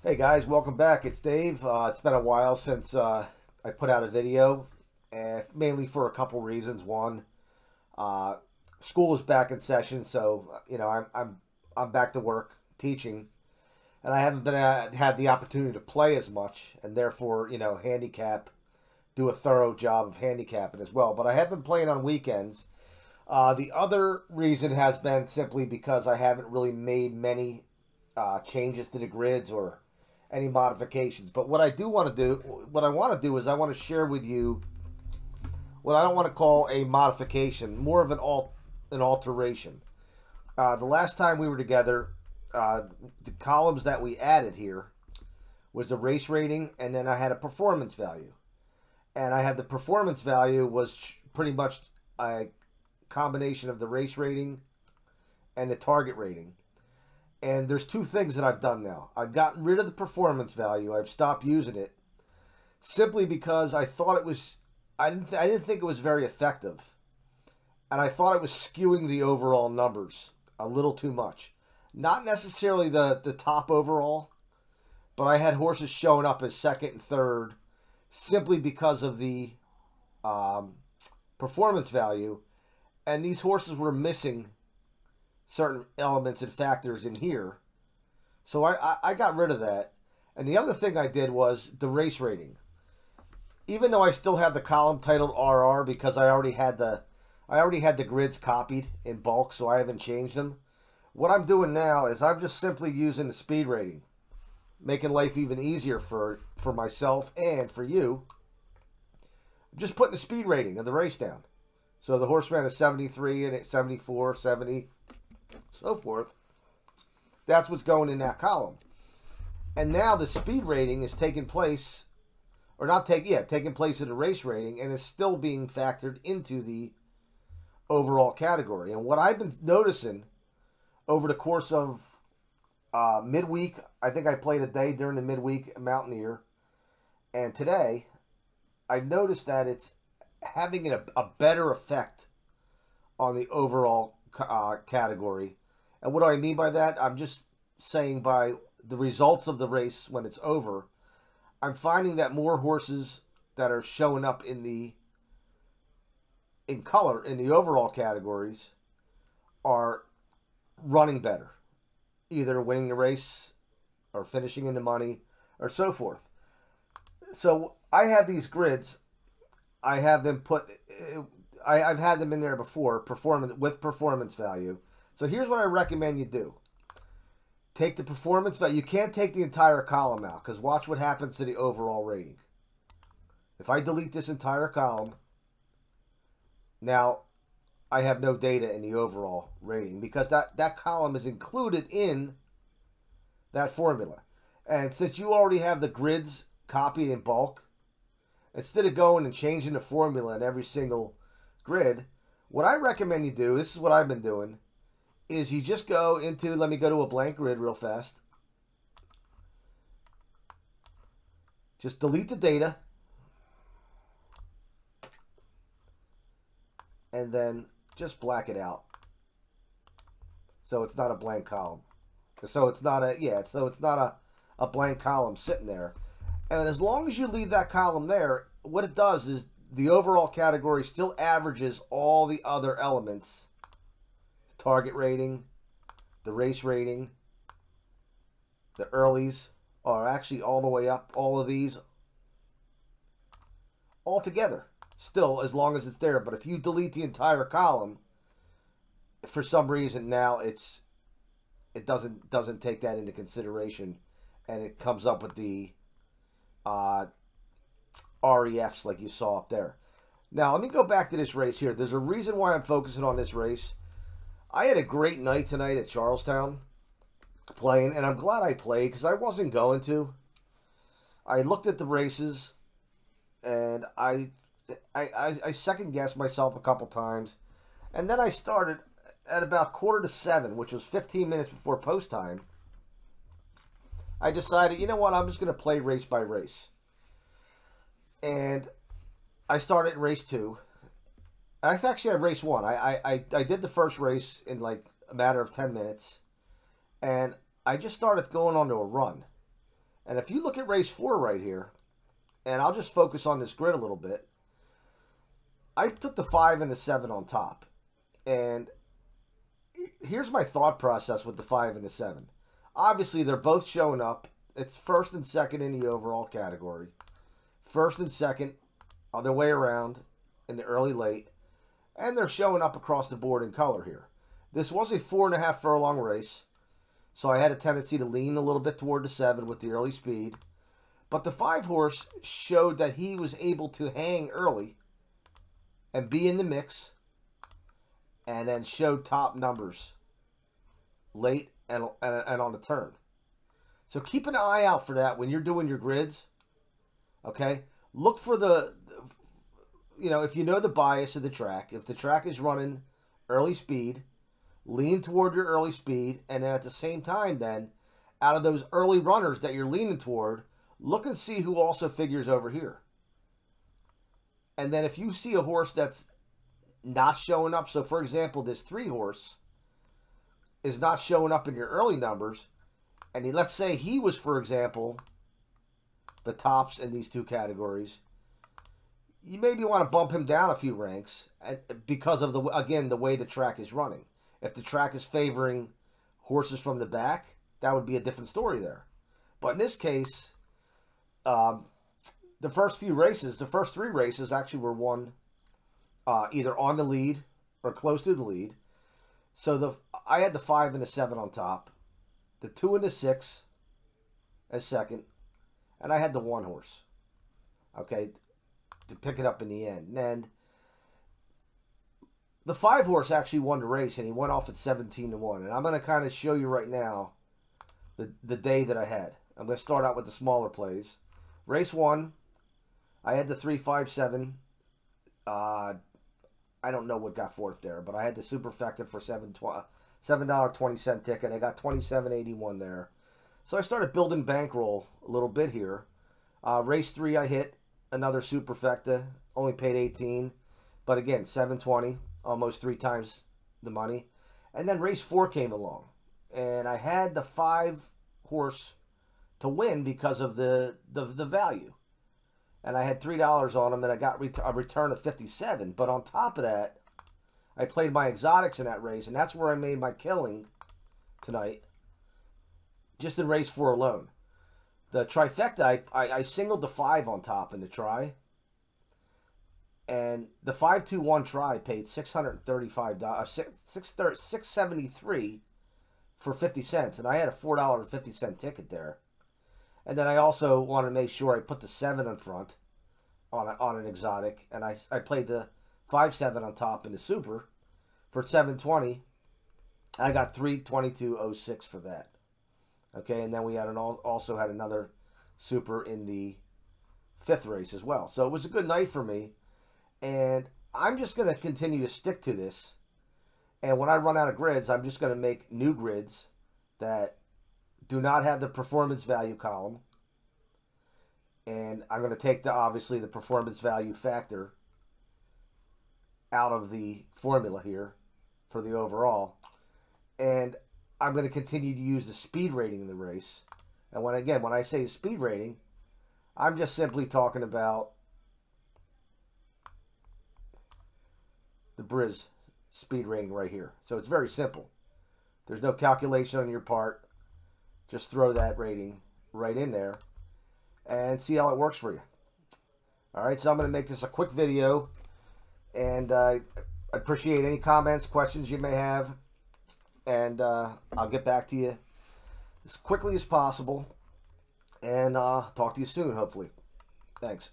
Hey guys, welcome back. It's Dave. It's been a while since I put out a video, mainly for a couple reasons. One, school is back in session, so I'm back to work teaching, and I haven't been had the opportunity to play as much, and therefore do a thorough job of handicapping as well. But I have been playing on weekends. The other reason has been simply because I haven't really made many changes to the grids or any modifications. But what I want to do is I want to share with you what I don't want to call a modification, more of an alteration. The last time we were together, the columns that we added here was the race rating, and then I had a performance value. And I had the performance value was pretty much a combination of the race rating and the target rating. And there's two things that I've done now. I've gotten rid of the performance value. I've stopped using it simply because I thought it was, I didn't think it was very effective. And I thought it was skewing the overall numbers a little too much. Not necessarily the top overall, but I had horses showing up as second and third simply because of the performance value. And these horses were missing certain elements and factors in here. So I got rid of that. And the other thing I did was the race rating. Even though I still have the column titled RR because I already had the grids copied in bulk, so I haven't changed them. What I'm doing now is I'm just simply using the speed rating, making life even easier for myself and for you. I'm just putting the speed rating of the race down. So the horse ran a 73 and 74, 70, so forth. That's what's going in that column. And now the speed rating is taking place, or taking place in the race rating, and is still being factored into the overall category. And what I've been noticing over the course of midweek, I think I played a day during the midweek Mountaineer, and today I noticed that it's having a better effect on the overall category. And what do I mean by that? I'm just saying by the results of the race when it's over, I'm finding that more horses that are showing up in color in the overall categories are running better, either winning the race or finishing in the money or so forth. So I have these grids. I have them I've had them in there before, with performance value. So here's what I recommend you do. Take the performance value. You can't take the entire column out, because watch what happens to the overall rating. If I delete this entire column, now I have no data in the overall rating, because that column is included in that formula. And since you already have the grids copied in bulk, instead of going and changing the formula in every single grid, what I recommend you do, this is what I've been doing, is you just go into, let me go to a blank grid real fast. Just delete the data. And then just black it out. So it's not a blank column. So it's not a blank column sitting there. And as long as you leave that column there, what it does is the overall category still averages all the other elements. Target rating, the race rating, the earlies are actually all the way up. All of these all together, still, as long as it's there. But if you delete the entire column, for some reason now it doesn't take that into consideration, and it comes up with the REFs like you saw up there. Now let me go back to this race here. There's a reason why I'm focusing on this race. I had a great night tonight at Charlestown playing, and I'm glad I played because I wasn't going to. I looked at the races, and I second-guessed myself a couple times, and then I started at about 6:45, which was 15 minutes before post time. I decided, you know what, I'm just going to play race by race. And I started in race 2. Actually, I race 1. I did the first race in like a matter of 10 minutes. And I just started going on to a run. And if you look at race 4 right here, and I'll just focus on this grid a little bit, I took the 5 and the 7 on top. And here's my thought process with the 5 and the 7. Obviously, they're both showing up. It's first and second in the overall category. First and second on their way around in the early late. And they're showing up across the board in color here. This was a 4.5 furlong race. So I had a tendency to lean a little bit toward the 7 with the early speed. But the 5 horse showed that he was able to hang early and be in the mix. And then showed top numbers late and on the turn. So keep an eye out for that when you're doing your grids. Okay? Look for the, if you know the bias of the track, if the track is running early speed, lean toward your early speed, and then at the same time then, out of those early runners that you're leaning toward, look and see who also figures over here. And then if you see a horse that's not showing up, so for example, this 3 horse is not showing up in your early numbers, and let's say he was, for example, the tops in these 2 categories, you maybe want to bump him down a few ranks because of, the way the track is running. If the track is favoring horses from the back, that would be a different story there. But in this case, the first 3 races actually were won either on the lead or close to the lead. So I had the 5 and the 7 on top, the 2 and the 6 as second, and I had the 1 horse, okay, to pick it up in the end. And then the 5 horse actually won the race, and he went off at 17-1. And I'm going to kind of show you right now the day that I had. I'm going to start out with the smaller plays. Race 1, I had the 3, 5, 7. I don't know what got fourth there, but I had the superfecta for $7.20 ticket. I got $27.81 there. So I started building bankroll a little bit here. Race 3, I hit another superfecta, only paid 18, but again, $7.20, almost 3 times the money. And then race 4 came along, and I had the 5 horse to win because of the value. And I had $3 on them, and I got a return of 57. But on top of that, I played my exotics in that race, and that's where I made my killing tonight, just in race 4 alone. The trifecta, I singled the 5 on top in the try, and the 5-2-1 try paid $635, $673 for 50 cents, and I had a $4.50 ticket there. And then I also wanted to make sure I put the 7 in front on an exotic. And I played the 5-7 on top in the super for $7.20. I got $322.06 for that. Okay, and then we had also had another super in the 5th race as well. So it was a good night for me. And I'm just going to continue to stick to this. And when I run out of grids, I'm just going to make new grids that do not have the performance value column. And I'm going to take obviously the performance value factor out of the formula here for the overall. And I'm going to continue to use the speed rating in the race. And when I say speed rating, I'm just simply talking about the Briz speed rating right here. So it's very simple. There's no calculation on your part. Just throw that rating right in there and see how it works for you. All right, so I'm going to make this a quick video, and I appreciate any comments, questions you may have, and I'll get back to you as quickly as possible, and talk to you soon, hopefully. Thanks.